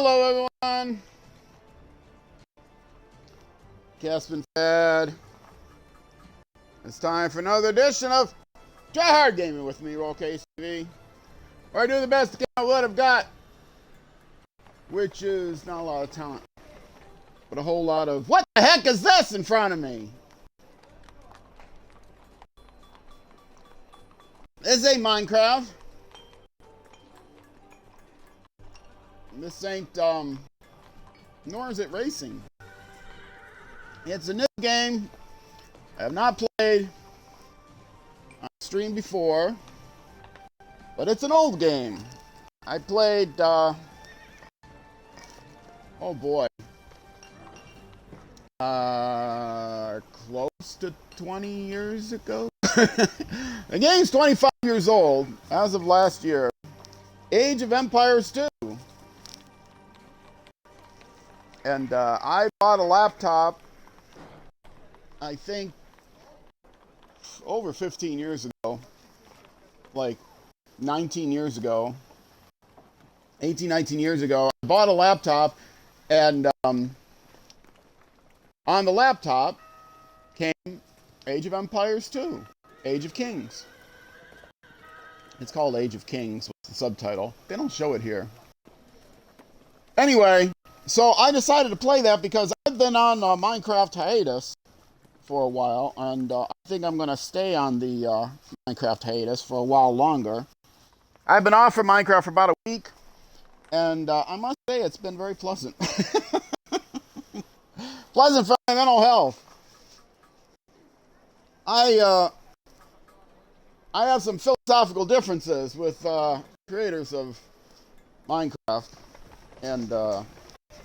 Hello, everyone. Cast been fed. It's time for another edition of Try Hard Gaming with me, Roll KCV, where I do the best to count what I've got, which is not a lot of talent, but a whole lot of what the heck is this in front of me? This ain't Minecraft. This ain't nor is it racing. It's a new game I have not played on stream before, but it's an old game. I played oh boy, close to 20 years ago. The game's 25 years old as of last year. Age of Empires 2. And I bought a laptop, I think, over 15 years ago. Like 19 years ago. 18, 19 years ago. I bought a laptop, and on the laptop came Age of Empires 2. Age of Kings. It's called Age of Kings with the subtitle. They don't show it here. Anyway, so I decided to play that because I've been on Minecraft hiatus for a while, and I think I'm going to stay on the Minecraft hiatus for a while longer. I've been off from Minecraft for about a week, and I must say it's been very pleasant. Pleasant for my mental health. I have some philosophical differences with creators of Minecraft, and a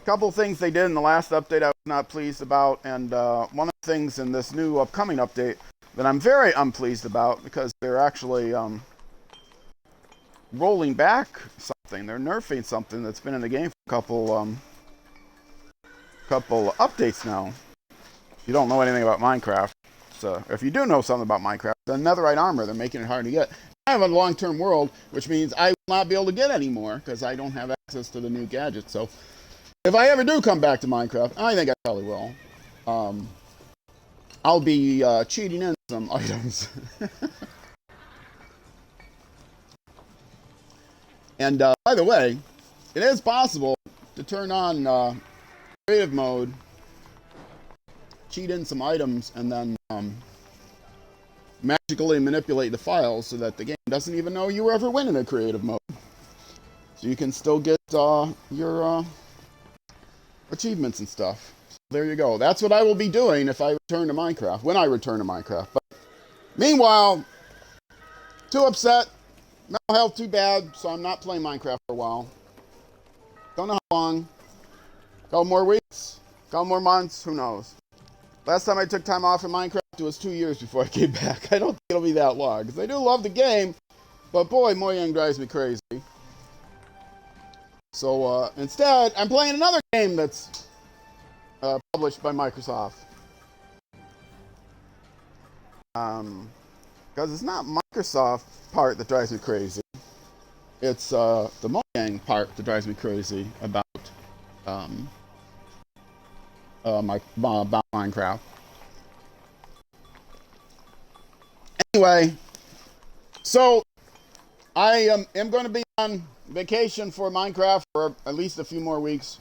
couple things they did in the last update I was not pleased about, and one of the things in this new upcoming update that I'm very unpleased about, because they're actually rolling back something. They're nerfing something that's been in the game for a couple updates now. If you don't know anything about Minecraft, so if you do know something about Minecraft, the netherite armor, they're making it hard to get. I have a long-term world, which means I will not be able to get any more because I don't have access to the new gadgets. So if I ever do come back to Minecraft, I think I probably will, I'll be cheating in some items. And by the way, it is possible to turn on creative mode, cheat in some items, and then magically manipulate the files so that the game doesn't even know you ever went in a creative mode. So you can still get your achievements and stuff. So there you go. That's what I will be doing if I return to Minecraft, when I return to Minecraft. But meanwhile, too upset, mental health too bad, so I'm not playing Minecraft for a while. Don't know how long. Couple more weeks, couple more months, who knows. Last time I took time off in Minecraft, it was 2 years before I came back. I don't think it'll be that long, because I do love the game, but boy, Mojang drives me crazy. So instead, I'm playing another game that's published by Microsoft. Because it's not Microsoft part that drives me crazy. It's the Mojang part that drives me crazy about about Minecraft. Anyway, so I am going to be on vacation for Minecraft for at least a few more weeks.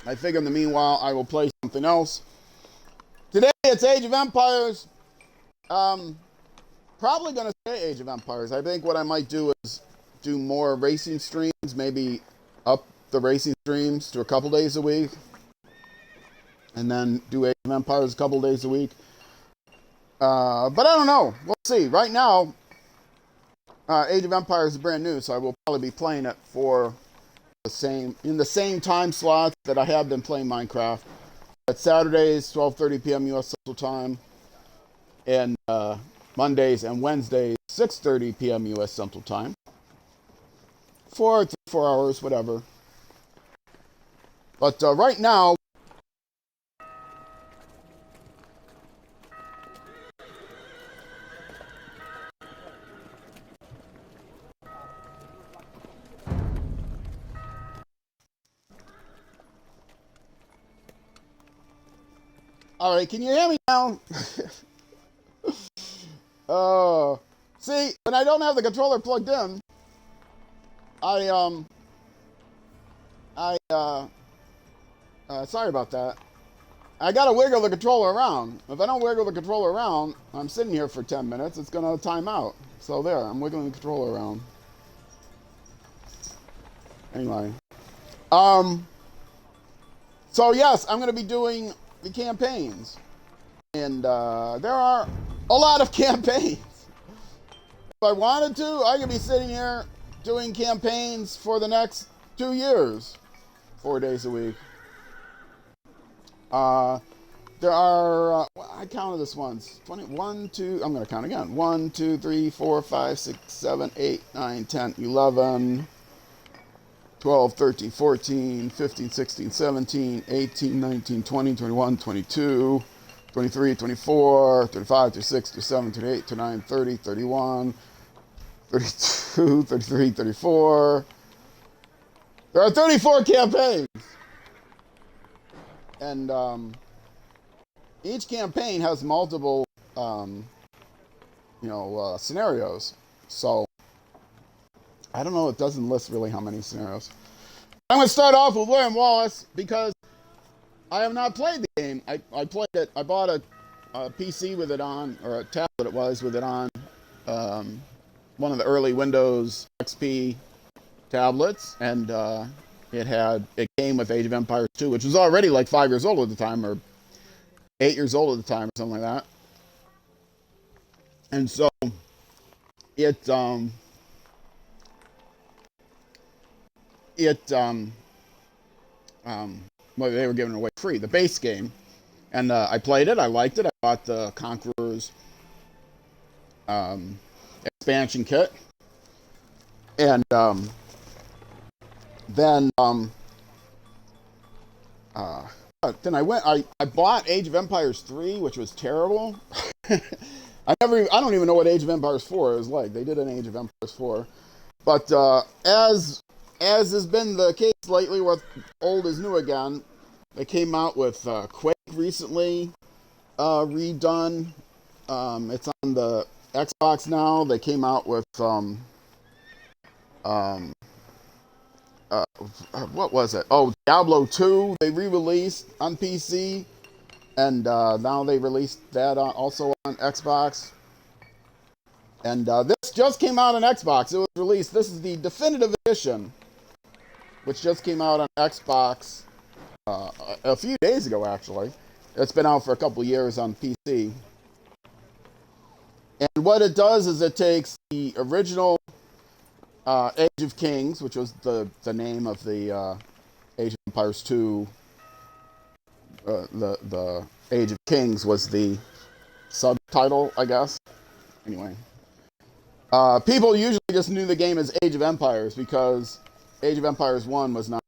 I figure in the meanwhile I will play something else. Today it's Age of Empires. Probably going to stay Age of Empires. I think what I might do is do more racing streams, maybe up the racing streams to a couple days a week, and then do Age of Empires a couple days a week. But I don't know. We'll see. Right now, Age of Empires is brand new, so I will probably be playing it for in the same time slots that I have been playing Minecraft. At Saturdays, 12:30 p.m. U.S. Central Time, and Mondays and Wednesdays, 6:30 p.m. U.S. Central Time. 4 hours, whatever. But right now, All right, can you hear me now? See, when I don't have the controller plugged in, I sorry about that. I gotta wiggle the controller around. If I don't wiggle the controller around, I'm sitting here for 10 minutes, it's gonna time out. So there, I'm wiggling the controller around. Anyway. So yes, I'm gonna be doing the campaigns. And there are a lot of campaigns. If I wanted to, I could be sitting here doing campaigns for the next 2 years, 4 days a week. There are, I counted this once, 21, 2, I'm going to count again. 1, 2, 3, 4, 5, 6, 7, 8, 9, 10, 11, 12, 13, 14, 15, 16, 17, 18, 19, 20, 21, 22, 23, 24, 35, 36, 37, 38, 39, 30, 31, 32, 33, 34. There are 34 campaigns. And each campaign has multiple, scenarios. So I don't know. It doesn't list really how many scenarios. I'm going to start off with William Wallace because I have not played the game. I played it. I bought a PC with it on, or a tablet it was with it on, one of the early Windows XP tablets, and it came with Age of Empires 2, which was already like 5 years old at the time, or 8 years old at the time, or something like that. And so well, they were giving it away free, the base game, and I played it. I liked it. I bought the Conqueror's expansion kit, and then I went. I bought Age of Empires 3, which was terrible. I don't even know what Age of Empires 4 is like. They did an Age of Empires 4, but as has been the case lately with old is new again, they came out with Quake recently, redone. It's on the Xbox now. They came out with what was it? Oh, Diablo 2. They re-released on PC, and now they released that also on Xbox. And this just came out on Xbox. It was released. This is the definitive edition, which just came out on Xbox a few days ago, actually. It's been out for a couple years on PC. And what it does is it takes the original Age of Kings, which was the name of the Age of Empires 2. The Age of Kings was the subtitle, I guess. Anyway. People usually just knew the game as Age of Empires because Age of Empires 1 was not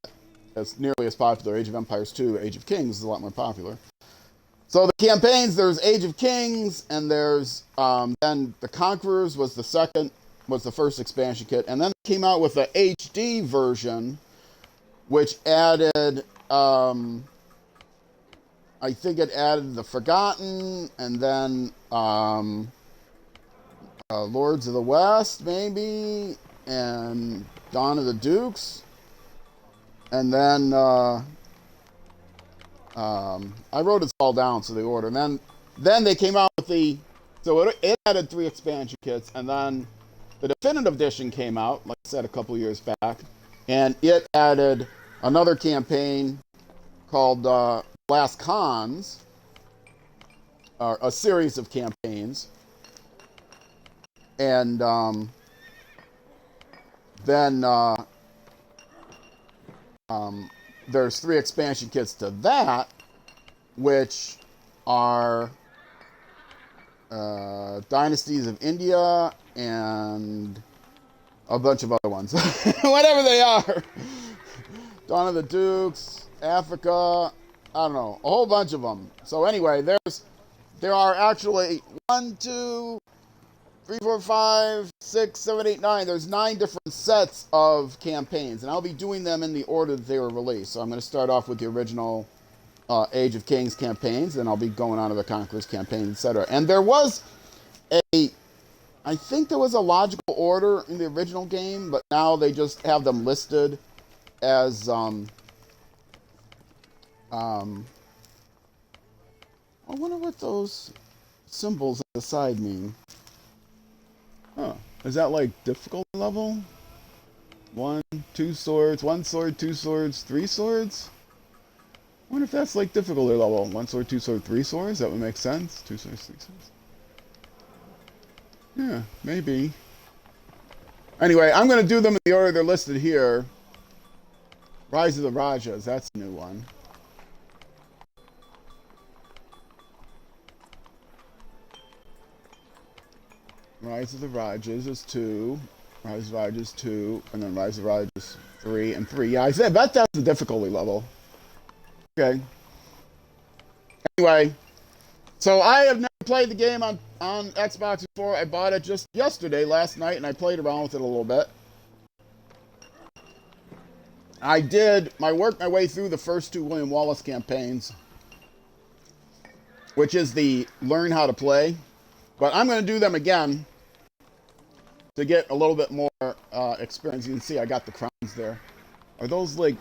as nearly as popular. Age of Empires 2, Age of Kings is a lot more popular. So the campaigns, there's Age of Kings, and there's then the Conquerors was the first expansion kit, and then it came out with the HD version, which added, I think it added the Forgotten, and then Lords of the West, maybe, and Dawn of the Dukes, and then I wrote it all down, so the order. And then they came out with it added 3 expansion kits, and then the definitive edition came out, like I said, a couple years back, and it added another campaign called Last Cons, a series of campaigns, and then there's 3 expansion kits to that, which are Dynasties of India and a bunch of other ones. Whatever they are. Dawn of the Dukes, Africa, I don't know, a whole bunch of them. So anyway, there are actually 1, 2, 3, 4, 5, 6, 7, 8, 9. There's 9 different sets of campaigns, and I'll be doing them in the order that they were released. So I'm going to start off with the original Age of Kings campaigns, then I'll be going on to the Conquerors campaign, etc. And there was I think there was a logical order in the original game, but now they just have them listed as I wonder what those symbols on the side mean. Huh. Is that like difficulty level? 1, 2 swords, 1 sword, 2 swords, 3 swords? I wonder if that's like difficulty level. 1 sword, 2 sword, 3 swords? That would make sense. 2 swords, 3 swords. Yeah, maybe. Anyway, I'm going to do them in the order they're listed here. Rise of the Rajas, that's a new one. Rise of the Rajas is 2. Rise of the Rajas 2. And then Rise of the Rajas 3 and 3. Yeah, I said that's the difficulty level. Okay. Anyway. So I have never played the game on Xbox before. I bought it just yesterday, last night, and I played around with it a little bit. I did work my way through the first 2 William Wallace campaigns, which is the learn how to play. But I'm going to do them again to get a little bit more experience. You can see I got the crowns there. Are those like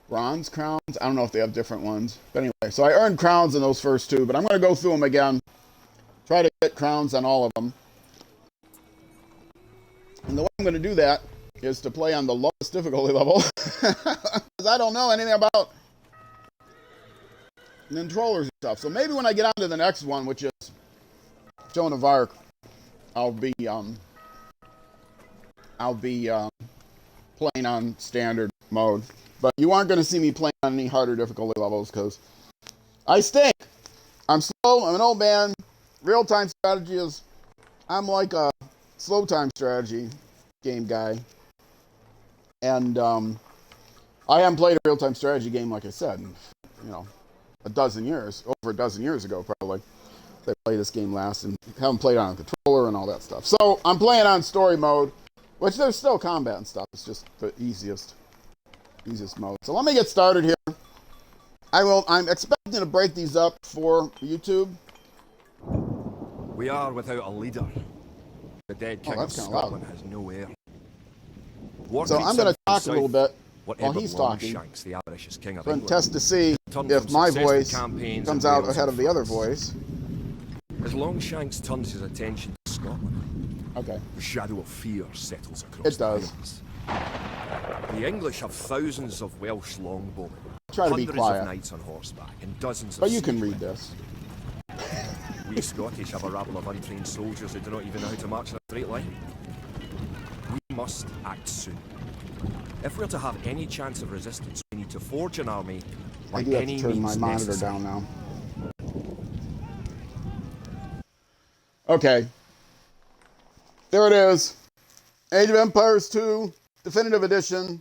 bronze crowns? I don't know if they have different ones. But anyway, so I earned crowns in those first 2, but I'm going to go through them again. Try to get crowns on all of them. And the way I'm going to do that is to play on the lowest difficulty level. Because I don't know anything about controllers and stuff. So maybe when I get on to the next one, which is Joan of Arc, I'll be playing on standard mode. But you aren't going to see me playing on any harder difficulty levels because I stink. I'm slow. I'm an old man. Real-time strategy is... I'm like a slow-time strategy game guy. And I haven't played a real-time strategy game, like I said, in, a dozen years. Over a dozen years ago, probably. I played this game last and haven't played on a controller and all that stuff. So I'm playing on story mode, which there's still combat and stuff. It's just the easiest mode. So let me get started here. I'm expecting to break these up for YouTube. We are without a leader. The dead king of Scotland has no heir. So I'm going to talk a little bit while he's talking. The avaricious king of and test to see if my voice comes out ahead of the other voice. As Longshanks turns his attention to Scotland, okay, the shadow of fear settles across it does. The Highlands. The English have thousands of Welsh longbowmen, try to be quiet. Of knights on horseback, and dozens but of you can read this. We Scottish have a rabble of untrained soldiers who do not even know how to march in a straight line. We must act soon. If we're to have any chance of resistance, we need to forge an army by any means necessary. I do have to turn my monitor down now. Okay. There it is. Age of Empires 2, Definitive Edition.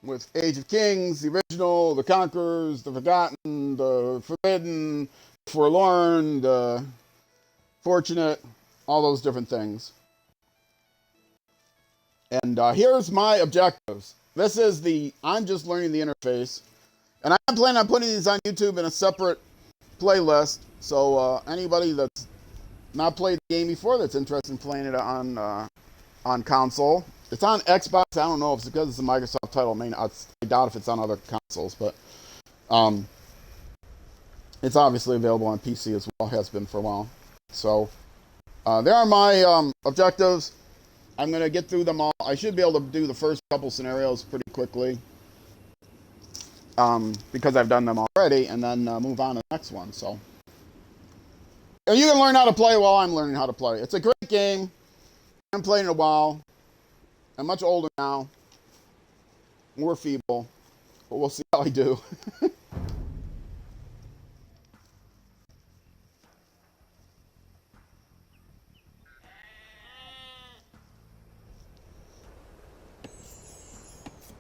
With Age of Kings, the original, the Conquerors, the Forgotten, the Forbidden, Forlorn, the Fortunate, all those different things. And here's my objectives. This is I'm just learning the interface. And I'm planning on putting these on YouTube in a separate playlist. So anybody that's not played the game before that's interested in playing it on console. It's on Xbox. I don't know if it's because it's a Microsoft title. I doubt if it's on other consoles, but it's obviously available on PC as well. Has been for a while. So there are my objectives. I'm going to get through them all. I should be able to do the first couple scenarios pretty quickly because I've done them already, and then move on to the next one. So and you can learn how to play while I'm learning how to play. It's a great game. I haven't played in a while. I'm much older now. More feeble. But we'll see how I do.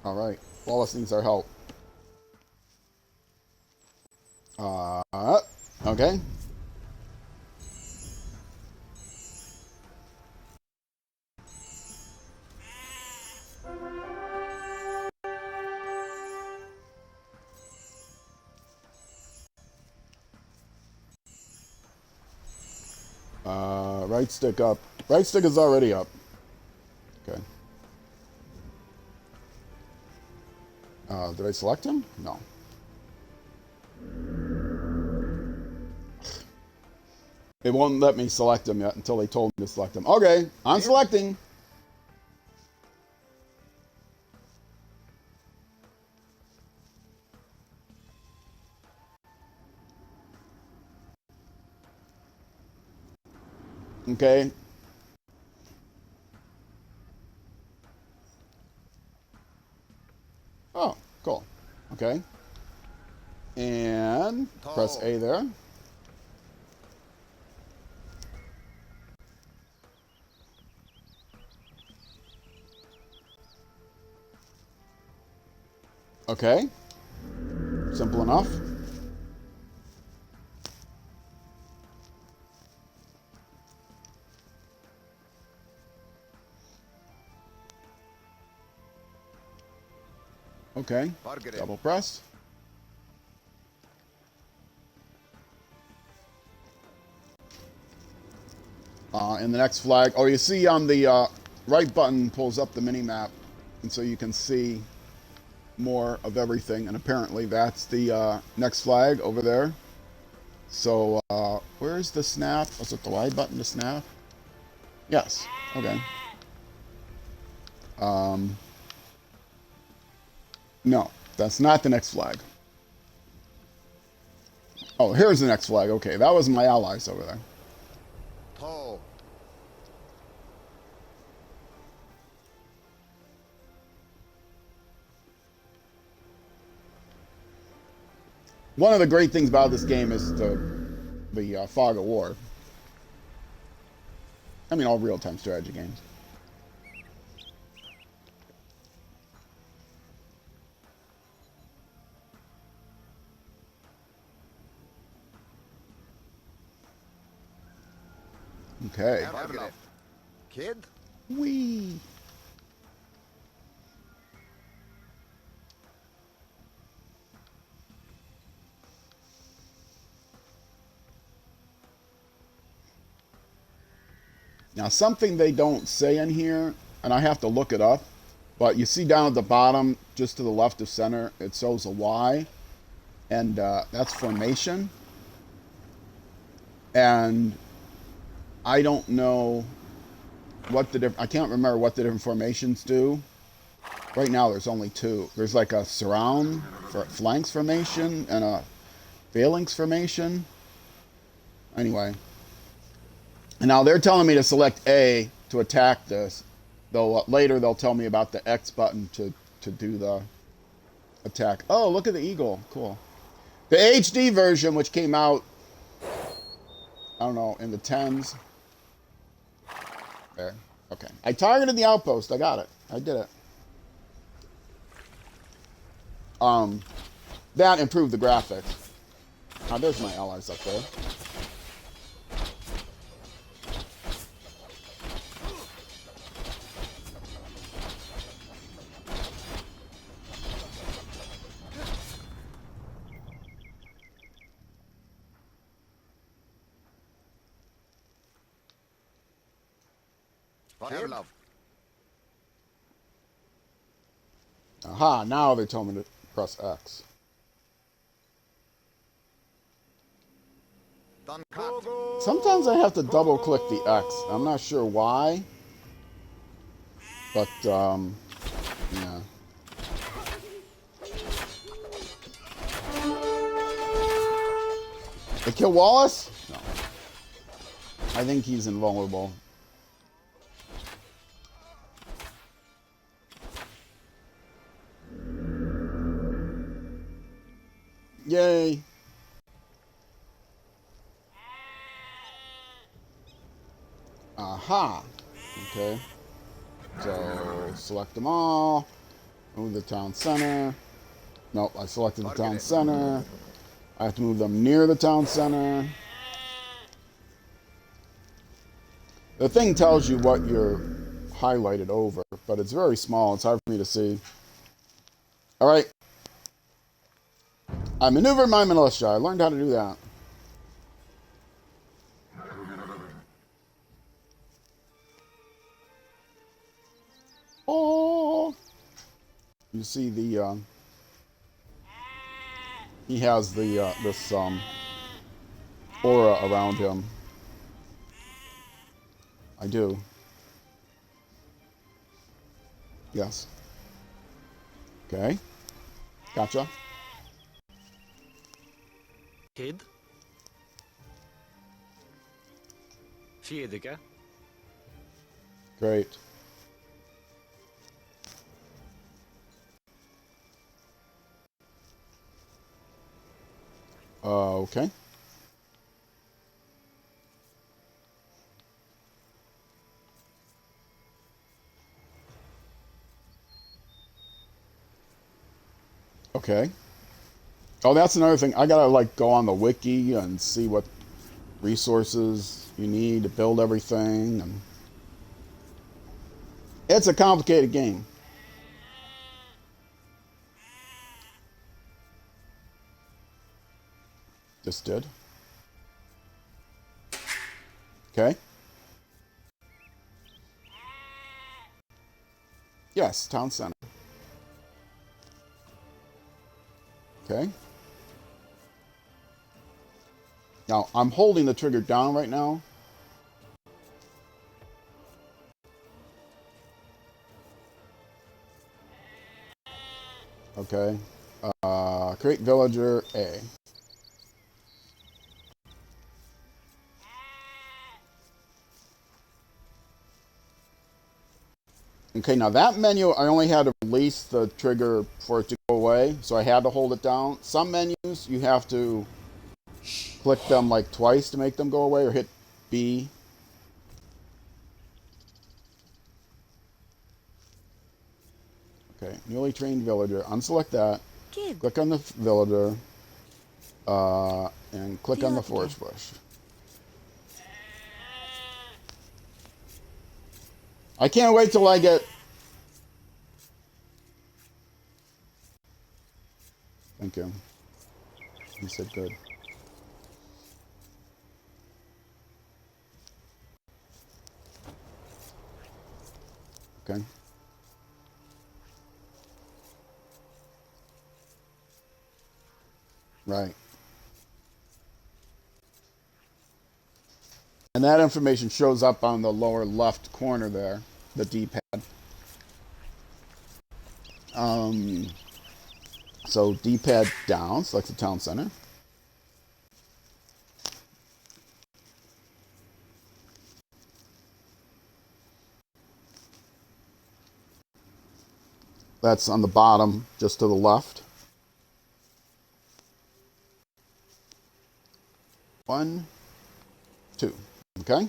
All right. Wallace needs our help. Okay. right stick up. Right stick is already up. Okay. Did I select him? No. It won't let me select him yet until they told me to select him. Okay, I'm selecting. Okay. Oh, cool. Okay. And press A there. Okay. Simple enough. Okay. Double press. And the next flag. Oh, you see on the right button pulls up the mini map, and so you can see more of everything. And apparently that's the next flag over there. So where's the snap? Was it the Y button to snap? Yes. Okay. No, that's not the next flag. Oh, here's the next flag. Okay, that was my allies over there. One of the great things about this game is the fog of war. I mean, all real-time strategy games. Okay. Kid? Whee! Now, something they don't say in here, and I have to look it up, but you see down at the bottom, just to the left of center, it shows a Y, and that's formation. And I don't know what I can't remember what the different formations do. Right now, there's only two. There's like a surround for flanks formation and a phalanx formation. Anyway. And now they're telling me to select A to attack this. Though later they'll tell me about the X button to do the attack. Oh, look at the eagle. Cool. The HD version, which came out, I don't know, in the 10s. There. Okay. I targeted the outpost. I got it. I did it. That improved the graphics. Now there's my allies up there. Aha, now they told me to press X. Sometimes I have to double click the X. I'm not sure why. But, yeah. They kill Wallace? No. I think he's invulnerable. Yay. Aha. Okay. So, select them all. Move the town center. Nope, I selected the town center. I have to move them near the town center. The thing tells you what you're highlighted over, but it's very small. It's hard for me to see. All right. I maneuvered my militia. I learned how to do that. Oh, you see the he has the this aura around him. I do. Yes. Okay. Gotcha. Kid? Fjedika? Great. Okay. Okay. Oh, that's another thing. I gotta like go on the wiki and see what resources you need to build everything, and it's a complicated game. Just did. Okay. Yes, town center. Okay. Now, I'm holding the trigger down right now. Okay. Create villager A. Okay, now that menu, I only had to release the trigger for it to go away, so I had to hold it down. Some menus, you have to click them like twice to make them go away, or hit B. Okay, newly trained villager. Unselect that. Kid. Click on the villager, and click on the forest bush. I can't wait till I get... Thank you. You said good. Okay. Right. And that information shows up on the lower left corner there, the D-pad. So D-pad down, select the town center. That's on the bottom, just to the left. 1, 2. Okay.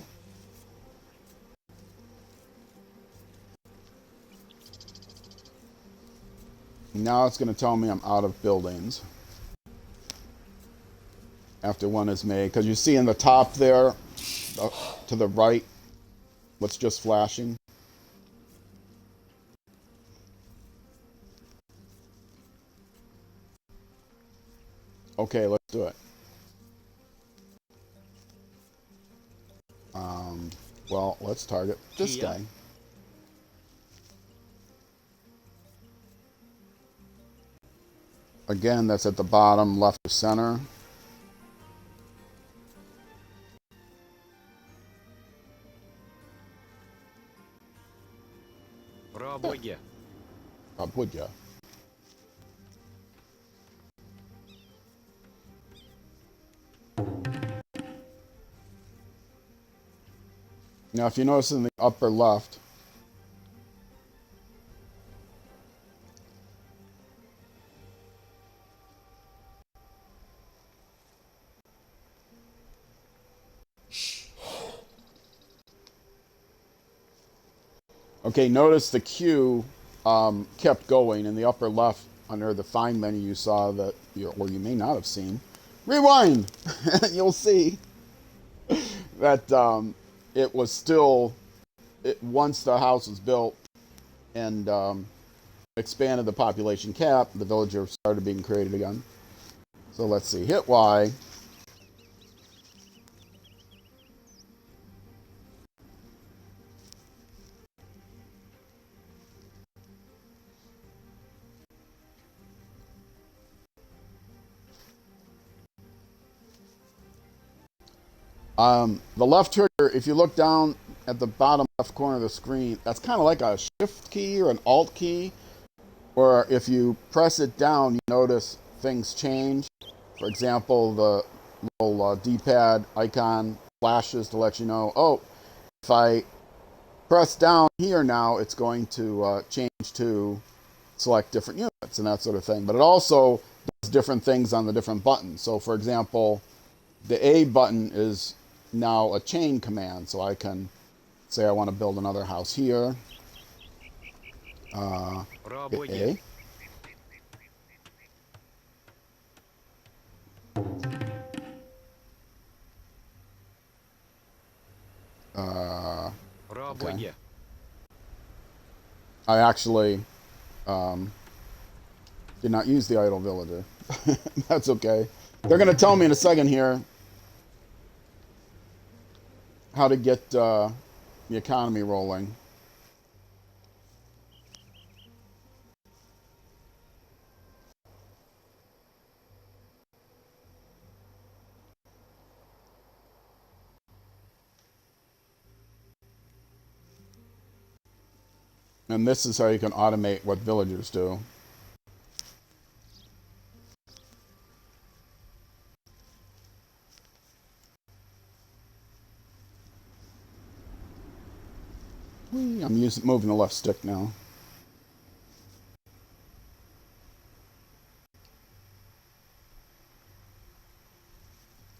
Now it's going to tell me I'm out of buildings after one is made. Because you see in the top there, to the right, what's just flashing. Okay, let's do it. Well, let's target this guy. Again, that's at the bottom left of center. Пробуйте. Would ya? Now, if you notice in the upper left, okay, notice the queue kept going in the upper left under the find menu. You saw that, or you may not have seen. Rewind! You'll see that it was still, once the house was built and expanded the population cap, the villager started being created again. So let's see, hit Y. The left trigger, if you look down at the bottom left corner of the screen, that's kind of like a shift key or an alt key. Or if you press it down, you notice things change. For example, the little D-pad icon flashes to let you know, oh, if I press down here now, it's going to change to select different units and that sort of thing. But it also does different things on the different buttons. So for example, the A button is now a chain command. So I can say I want to build another house here. Hit A. Okay. I actually did not use the idle villager. That's okay. They're going to tell me in a second here how to get the economy rolling. And this is how you can automate what villagers do. I'm moving the left stick now.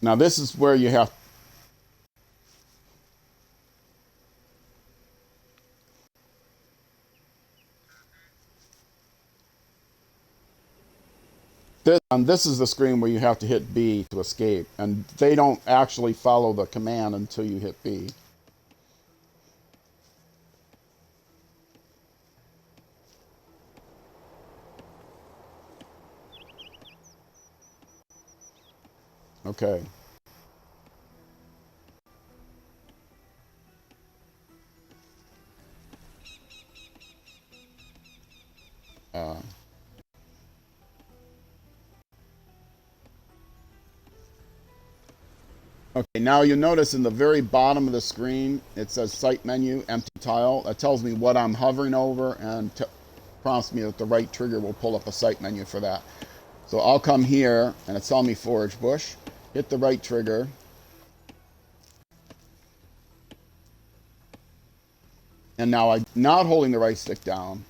Now this is where you have this is the screen where you have to hit B to escape, and they don't actually follow the command until you hit B. Okay. Okay, now you'll notice in the very bottom of the screen, it says Site Menu, Empty Tile. That tells me what I'm hovering over and prompts me that the right trigger will pull up a site menu for that. So I'll come here, and it's telling me Forage Bush. Hit the right trigger. And now I'm not holding the right stick down.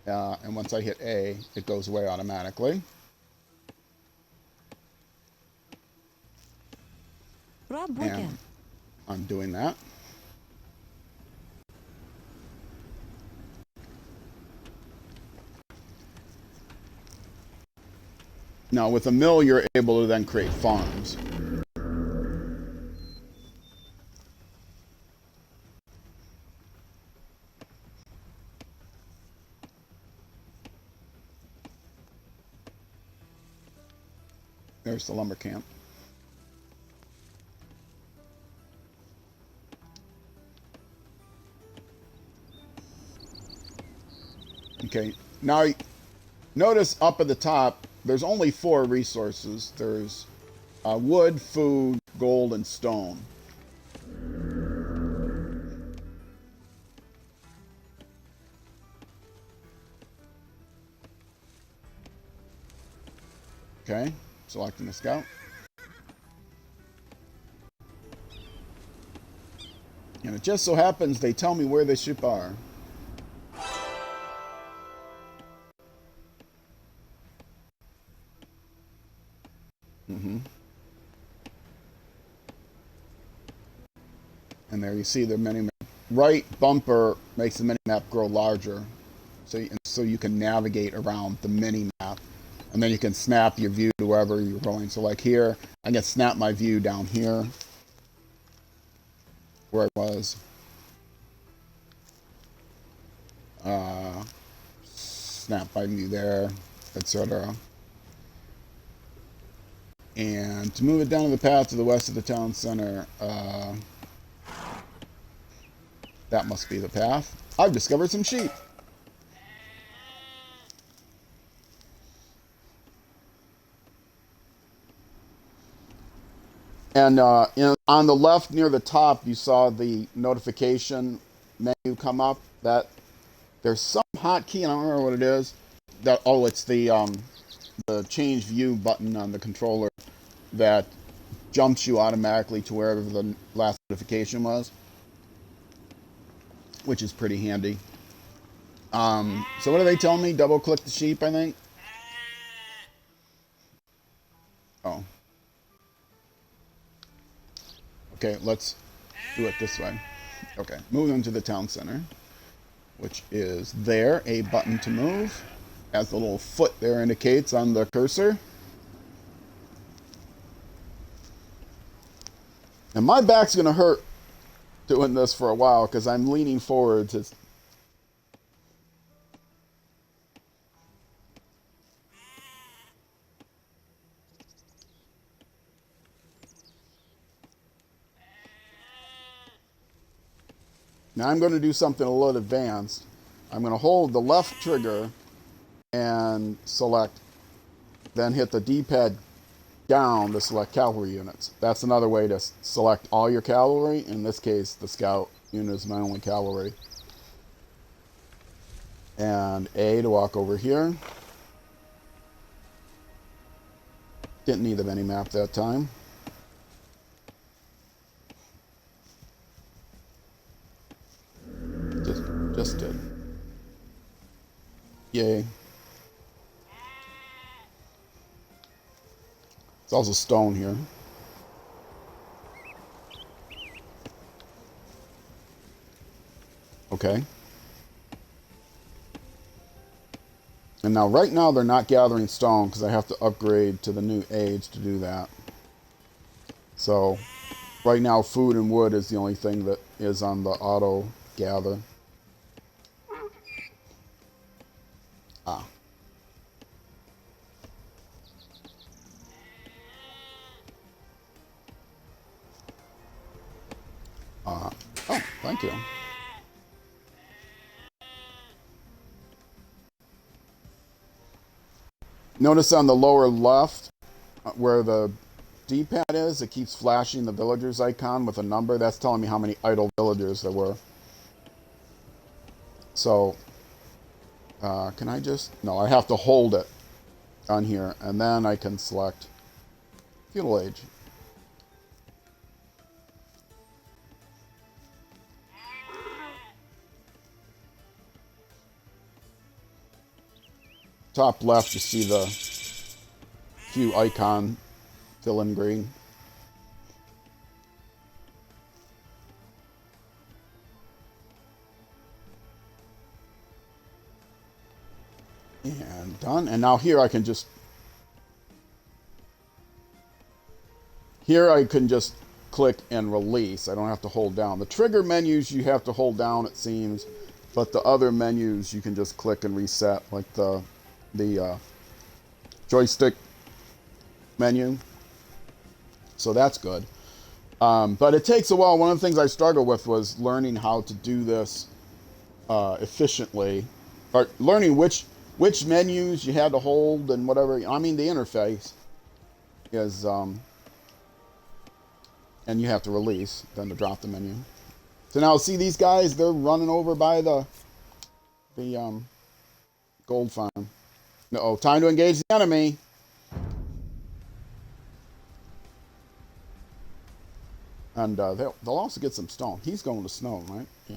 And once I hit A, it goes away automatically. And I'm doing that. Now with a mill, you're able to then create farms. There's the lumber camp. Okay, now notice up at the top, there's only 4 resources. There's wood, food, gold, and stone. Okay, selecting the scout. And it just so happens they tell me where the ship are. And there you see the mini map. Right bumper makes the mini map grow larger, so you can navigate around the mini map, and then you can snap your view to wherever you're going. So like here, I can snap my view down here, where I was. Snap my view there, etc. And to move it down the path to the west of the town center, that must be the path. I've discovered some sheep. And on the left near the top, you saw the notification menu come up. That there's some hotkey, and I don't remember what it is. It's the change view button on the controller that jumps you automatically to wherever the last notification was, which is pretty handy. So what do they tell me? Double click the sheep, I think. Oh. Okay, let's do it this way. Okay, move into the town center, which is there. A button to move, as the little foot there indicates on the cursor. And my back's going to hurt doing this for a while because I'm leaning forward to... Now I'm going to do something a little advanced. I'm going to hold the left trigger and select, then hit the D-pad down to select cavalry units. That's another way to select all your cavalry. In this case, the scout unit is my only cavalry. And A to walk over here. Didn't need the mini-map that time. Just did. Yay. It's also stone here. Okay. And now, right now, they're not gathering stone because I have to upgrade to the new age to do that. So, right now, food and wood is the only thing that is on the auto gather. Ah. Oh, thank you. Notice on the lower left where the D-pad is, it keeps flashing the villagers icon with a number. That's telling me how many idle villagers there were. So, can I just... No, I have to hold it on here, and then I can select feudal age. Top left, you see the Q icon fill in green. And done. And now here I can just... Here I can just click and release. I don't have to hold down. The trigger menus you have to hold down, it seems. But the other menus you can just click and reset, like the joystick menu. So that's good. But it takes a while. One of the things I struggled with was learning how to do this efficiently. Or learning which menus you had to hold and whatever. I mean, the interface is... and you have to release, then to drop the menu. So now, see these guys? They're running over by the gold farm. No, time to engage the enemy. And they'll also get some stone. He's going to snow, right? Yeah.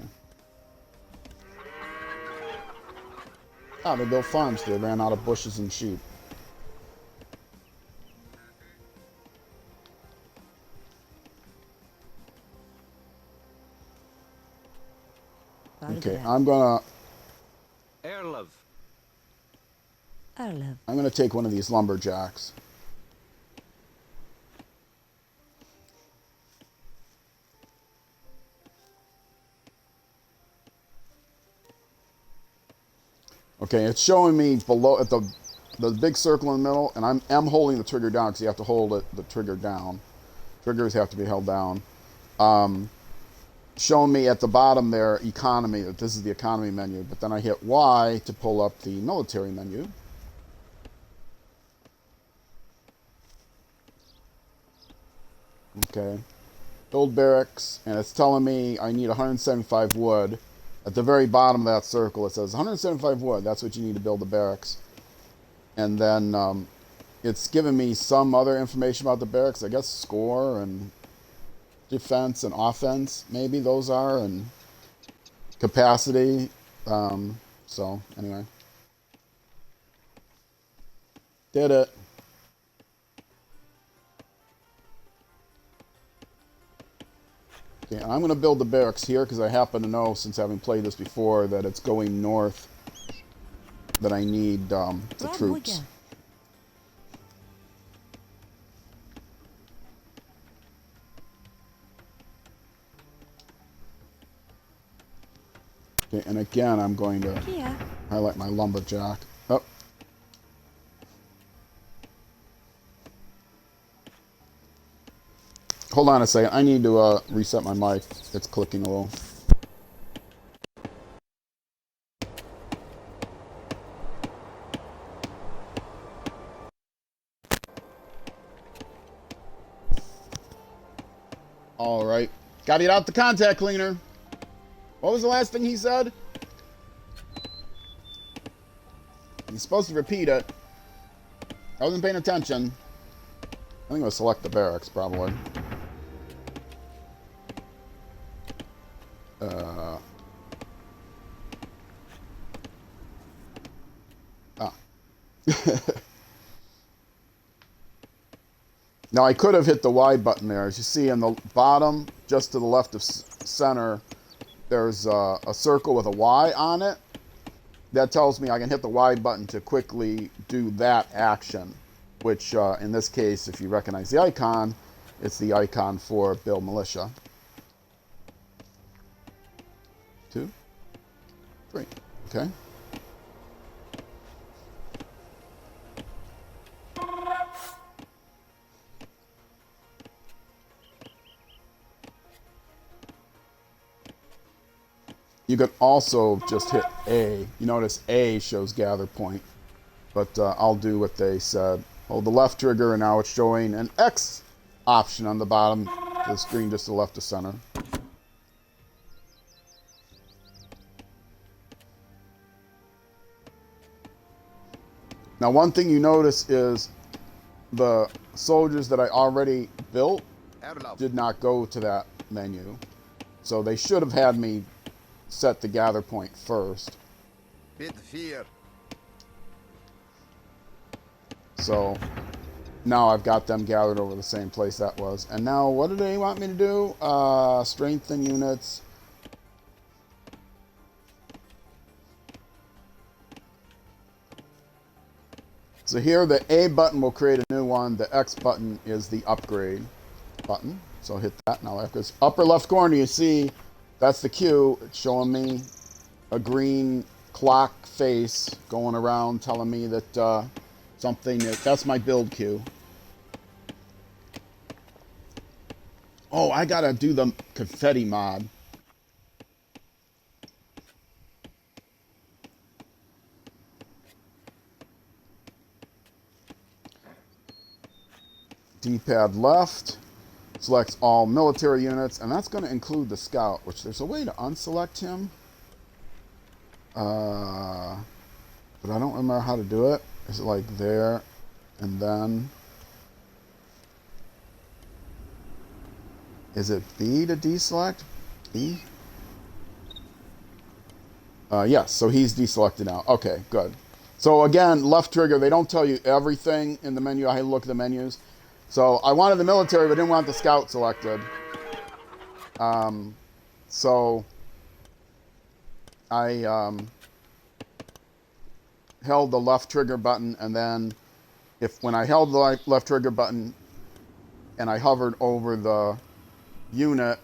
Ah, they built farms. They ran out of bushes and sheep. Okay, I'm gonna take one of these lumberjacks. Okay, it's showing me below at the big circle in the middle, and I'm holding the trigger down because you have to hold the trigger down. Triggers have to be held down. Showing me at the bottom there, economy, that this is the economy menu, but then I hit Y to pull up the military menu. Okay. Build barracks, and it's telling me I need 175 wood. At the very bottom of that circle, it says 175 wood. That's what you need to build the barracks. And then it's giving me some other information about the barracks. I guess score and defense and offense, maybe those are, and capacity. So, anyway. Did it. Okay, I'm going to build the barracks here because I happen to know, since having played this before, that it's going north that I need the troops. Okay, and again, I'm going to highlight my lumberjack. Oh. Hold on a second. I need to reset my mic. It's clicking a little. All right. Got to get out the contact cleaner. What was the last thing he said? He's supposed to repeat it. I wasn't paying attention. I think I'll select the barracks, probably. Now, I could have hit the Y button there. As you see in the bottom, just to the left of center, there's a circle with a Y on it. That tells me I can hit the Y button to quickly do that action, which in this case, if you recognize the icon, it's the icon for build militia. 2, 3. Okay. You could also just hit A. You notice A shows gather point, but I'll do what they said. Hold the left trigger, and now it's showing an X option on the bottom of the screen just to the left of center. Now, one thing you notice is the soldiers that I already built did not go to that menu. So they should have had me set the gather point first. So now I've got them gathered over the same place that was. And now what do they want me to do? Strengthen units. So here the A button will create a new one. The X button is the upgrade button. So hit that. Now after this upper left corner, you see that's the queue. It's showing me a green clock face going around telling me that that's my build queue. Oh, I gotta do the confetti mod. D-pad left. Selects all military units, and that's going to include the scout, which there's a way to unselect him. But I don't remember how to do it. Is it like there, and then... Is it B to deselect? B? Yes, so he's deselected now. Okay, good. So again, left trigger, they don't tell you everything in the menu. I had to look at the menus. So I wanted the military, but didn't want the scout selected. So I held the left trigger button, and then when I held the left trigger button and I hovered over the unit,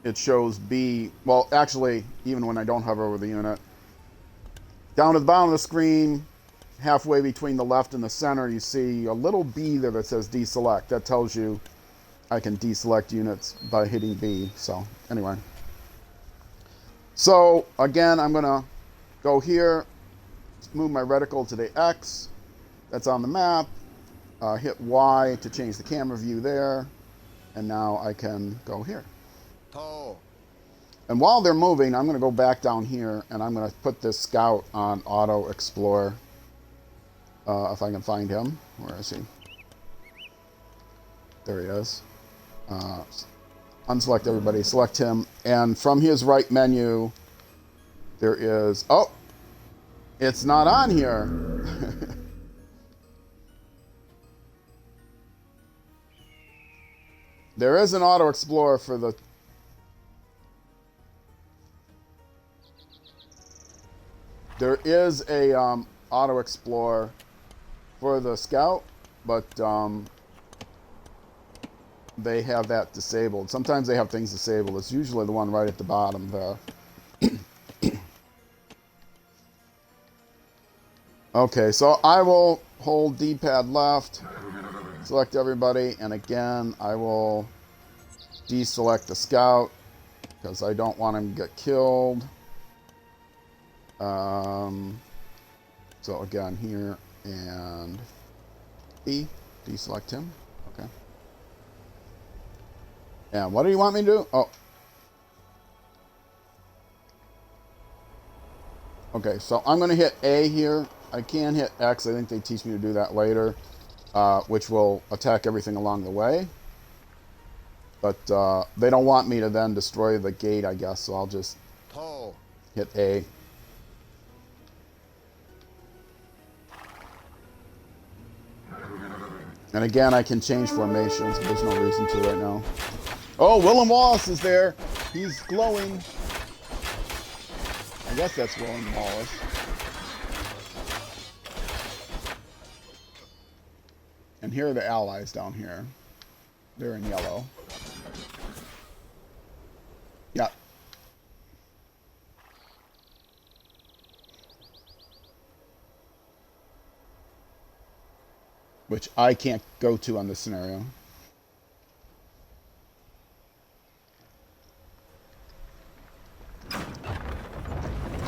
it shows B. Well, actually, even when I don't hover over the unit, down at the bottom of the screen, halfway between the left and the center, you see a little B there that says deselect. That tells you I can deselect units by hitting B. So anyway. So again, I'm going to go here, move my reticle to the X. That's on the map. Hit Y to change the camera view there. And now I can go here. To. And while they're moving, I'm going to go back down here, and I'm going to put this scout on auto explore. If I can find him. Where is he? There he is. Unselect everybody, select him, and from his right menu, there is... Oh! It's not on here! There is an auto explorer for the... There is a auto explorer for the scout, but they have that disabled. Sometimes they have things disabled. It's usually the one right at the bottom there. Okay, so I will hold D-pad left, select everybody, and again, I will deselect the scout because I don't want him to get killed. So again, here and E, deselect him. Okay. And what do you want me to do? Oh. Okay, so I'm going to hit A here. I can hit X. I think they teach me to do that later, which will attack everything along the way. But they don't want me to then destroy the gate, I guess, so I'll just hit A. And again, I can change formations, but there's no reason to right now. Oh, Willem Wallace is there. He's glowing. I guess that's Willem Wallace. And here are the allies down here. They're in yellow. Yeah. Which I can't go to on this scenario.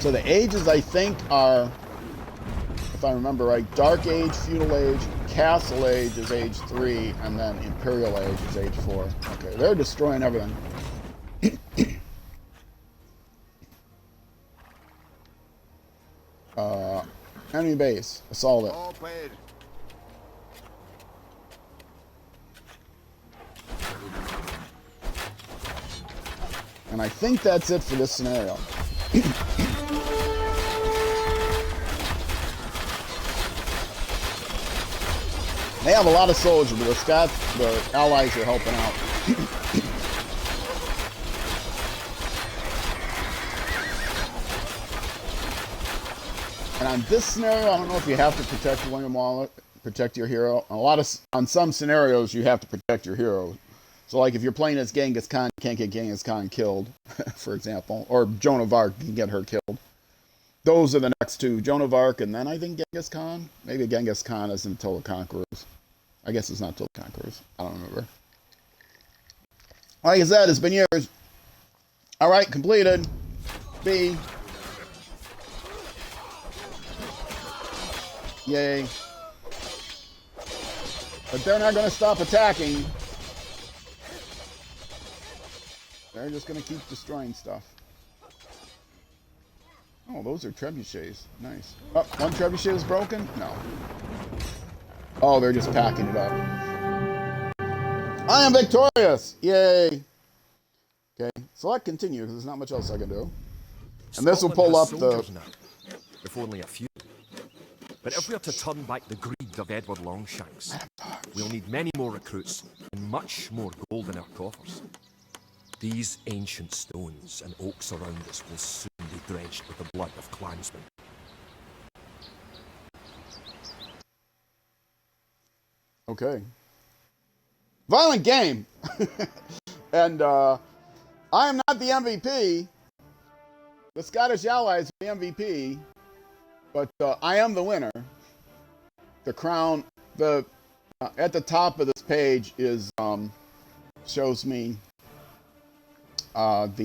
So the ages, I think, are, if I remember right, Dark Age, Feudal Age, Castle Age is age 3, and then Imperial Age is age 4. Okay, they're destroying everything. Enemy base, assault it. And I think that's it for this scenario. They have a lot of soldiers, but the allies are helping out. And on this scenario, I don't know if you have to protect William Wallace, protect your hero. On some scenarios, you have to protect your hero. So, like, if you're playing as Genghis Khan, you can't get Genghis Khan killed, for example. Or Joan of Arc, you can get her killed. Those are the next two. Joan of Arc, and then I think Genghis Khan. Maybe Genghis Khan isn't until the Conquerors. I guess it's not until the Conquerors. I don't remember. Like I said, it's been years. All right, completed. B. Yay. But they're not going to stop attacking. They're just going to keep destroying stuff. Oh, those are trebuchets. Nice. Oh, one trebuchet is broken? No. Oh, they're just packing it up. I am victorious! Yay! Okay, select continue, because there's not much else I can do. And this will pull up the... Now, if only a few. But if we are to turn back the greed of Edward Longshanks, we'll need many more recruits and much more gold in our coffers. These ancient stones and oaks around us will soon be drenched with the blood of clansmen. Okay. Violent game! And, I am not the MVP. The Scottish Allies are the MVP. But, I am the winner. The crown, at the top of this page is, shows me, what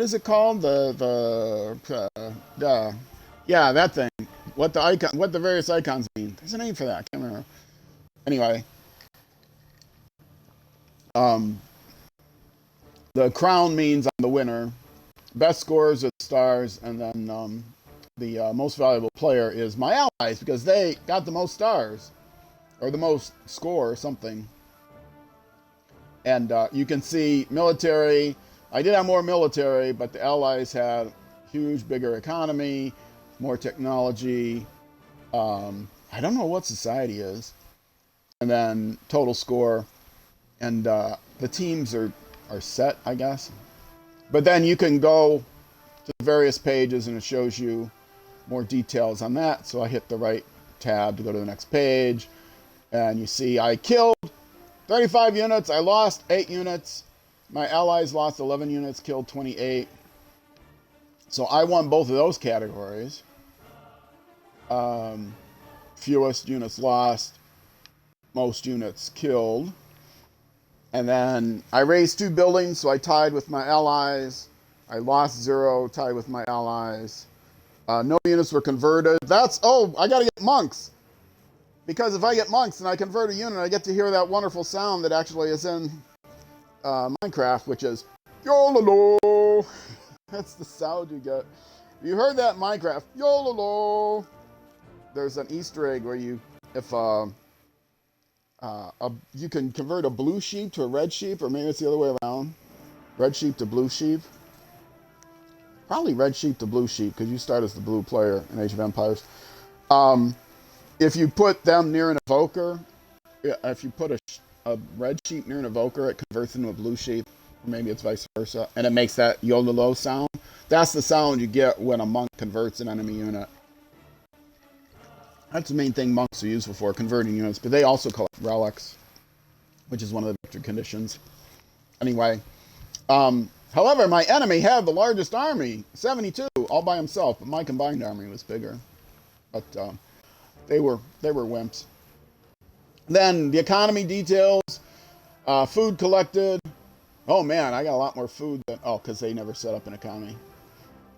is it called? Yeah, that thing. What the various icons mean. There's a name for that. I can't remember. Anyway. The crown means I'm the winner. Best scores are the stars, and then the most valuable player is my allies because they got the most stars or the most score or something. And you can see military. I did have more military, but the allies had huge, bigger economy, more technology. I don't know what society is. And then total score. And the teams are set, I guess. But then you can go to the various pages and it shows you more details on that. So I hit the right tab to go to the next page. And you see I killed 35 units. I lost 8 units. My allies lost 11 units, killed 28. So I won both of those categories. Fewest units lost, most units killed. And then I raised 2 buildings, so I tied with my allies. I lost 0, tied with my allies. No units were converted. I gotta get monks. Because if I get monks and I convert a unit, I get to hear that wonderful sound that actually is in Minecraft, which is YOLOLO. That's the sound you get. You heard that in Minecraft, YOLOLO. There's an Easter egg where you can convert a blue sheep to a red sheep, or maybe it's the other way around. Red sheep to blue sheep. Probably red sheep to blue sheep, because you start as the blue player in Age of Empires. If you put them near an evoker, if you put a red sheep near an evoker, it converts into a blue sheep. Or maybe it's vice versa. And it makes that YOLOLO sound. That's the sound you get when a monk converts an enemy unit. That's the main thing monks are useful for, converting units. But they also collect relics, which is one of the victory conditions. Anyway. However, my enemy had the largest army, 72, all by himself. But my combined army was bigger. But they were wimps. Then the economy details, food collected. Oh man, I got a lot more food than, because they never set up an economy.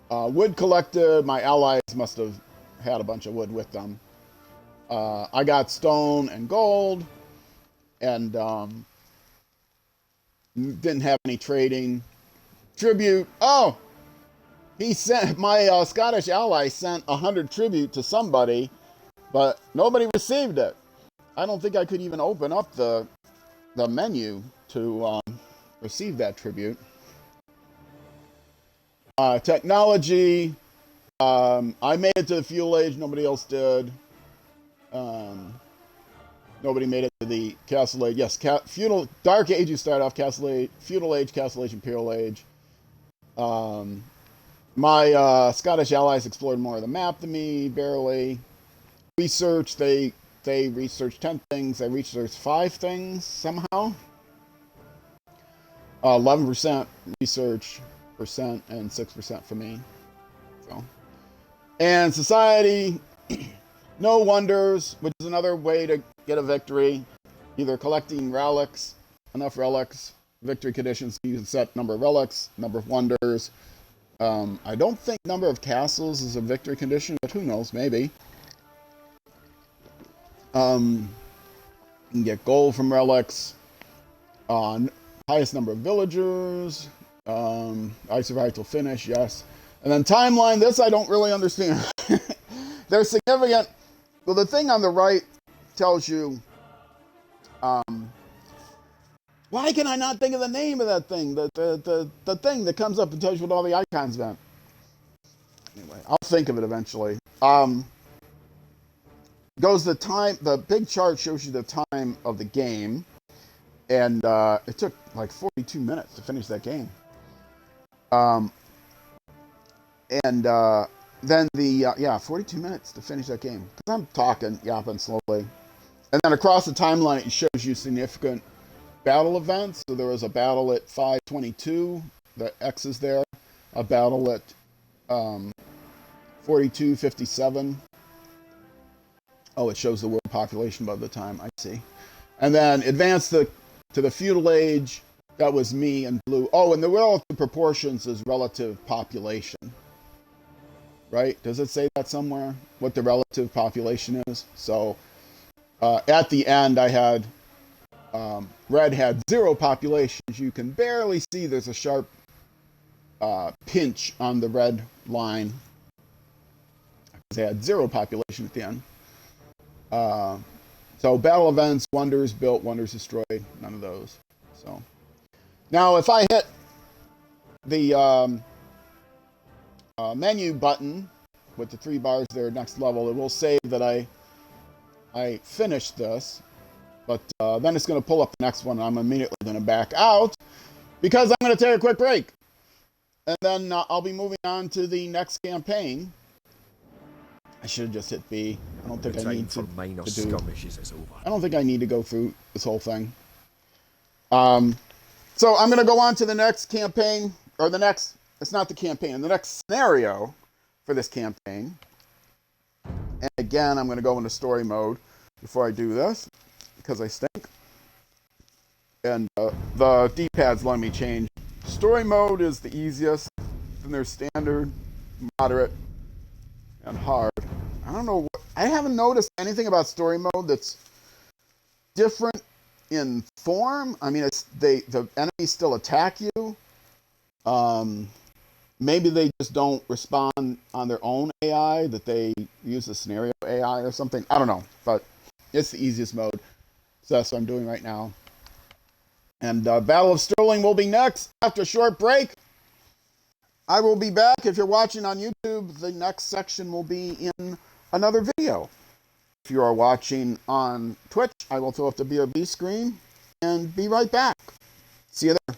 Wood collected, my allies must have had a bunch of wood with them. I got stone and gold, and didn't have any trading. Tribute, he sent, my Scottish ally sent 100 tribute to somebody, but nobody received it. I don't think I could even open up the menu to receive that tribute. Technology, I made it to the feudal age, nobody else did. Nobody made it to the castle age. Yes, feudal, dark age you start off, castle age, feudal age, castle age, imperial age. My Scottish allies explored more of the map than me, barely. Research, they researched 10 things. I researched 5 things somehow. 11% research percent and 6% for me. So, and society, no wonders, which is another way to get a victory. Either collecting relics, enough relics, victory conditions. You can set number of relics, number of wonders. I don't think number of castles is a victory condition, but who knows? Maybe. You can get gold from relics. Highest number of villagers. I survived till finish, yes. And then timeline, this I don't really understand. They're significant. Well, the thing on the right tells you, why can I not think of the name of that thing? The thing that comes up and tells you what all the icons meant. Anyway, I'll think of it eventually. Goes the time, the big chart shows you the time of the game. And it took like 42 minutes to finish that game. Then 42 minutes to finish that game. Because I'm talking, yapping slowly. And then across the timeline, it shows you significant battle events. So there was a battle at 522, the X is there. A battle at 4257. Oh, it shows the world population by the time, I see. And then advance to the feudal age, that was me in blue. Oh, and the relative proportions is relative population. Right? Does it say that somewhere? What the relative population is? So, at the end, I had red had 0 populations. You can barely see there's a sharp pinch on the red line. They had 0 population at the end. So battle events, wonders built, wonders destroyed, none of those. So now if I hit the menu button with the 3 bars there, next level, it will say that I finished this, but then it's going to pull up the next one, and I'm immediately going to back out because I'm going to take a quick break. And then I'll be moving on to the next campaign. I should have just hit B. I don't think I need to do. Skirmishes is over. I don't think I need to go through this whole thing. So I'm going to go on to the next campaign, or the next, it's not the campaign, the next scenario for this campaign. And again, I'm going to go into story mode before I do this, because I stink. And the D-pad's letting me change. Story mode is the easiest. Then there's standard, moderate, and hard. I don't know. I haven't noticed anything about story mode that's different in form. I mean, the enemies still attack you. Maybe they just don't respond on their own AI, that they use the scenario AI or something. I don't know, but it's the easiest mode. So that's what I'm doing right now. And Battle of Sterling will be next after a short break. I will be back. If you're watching on YouTube, the next section will be in another video. If you are watching on Twitch, I will throw up the BRB screen and be right back. See you there.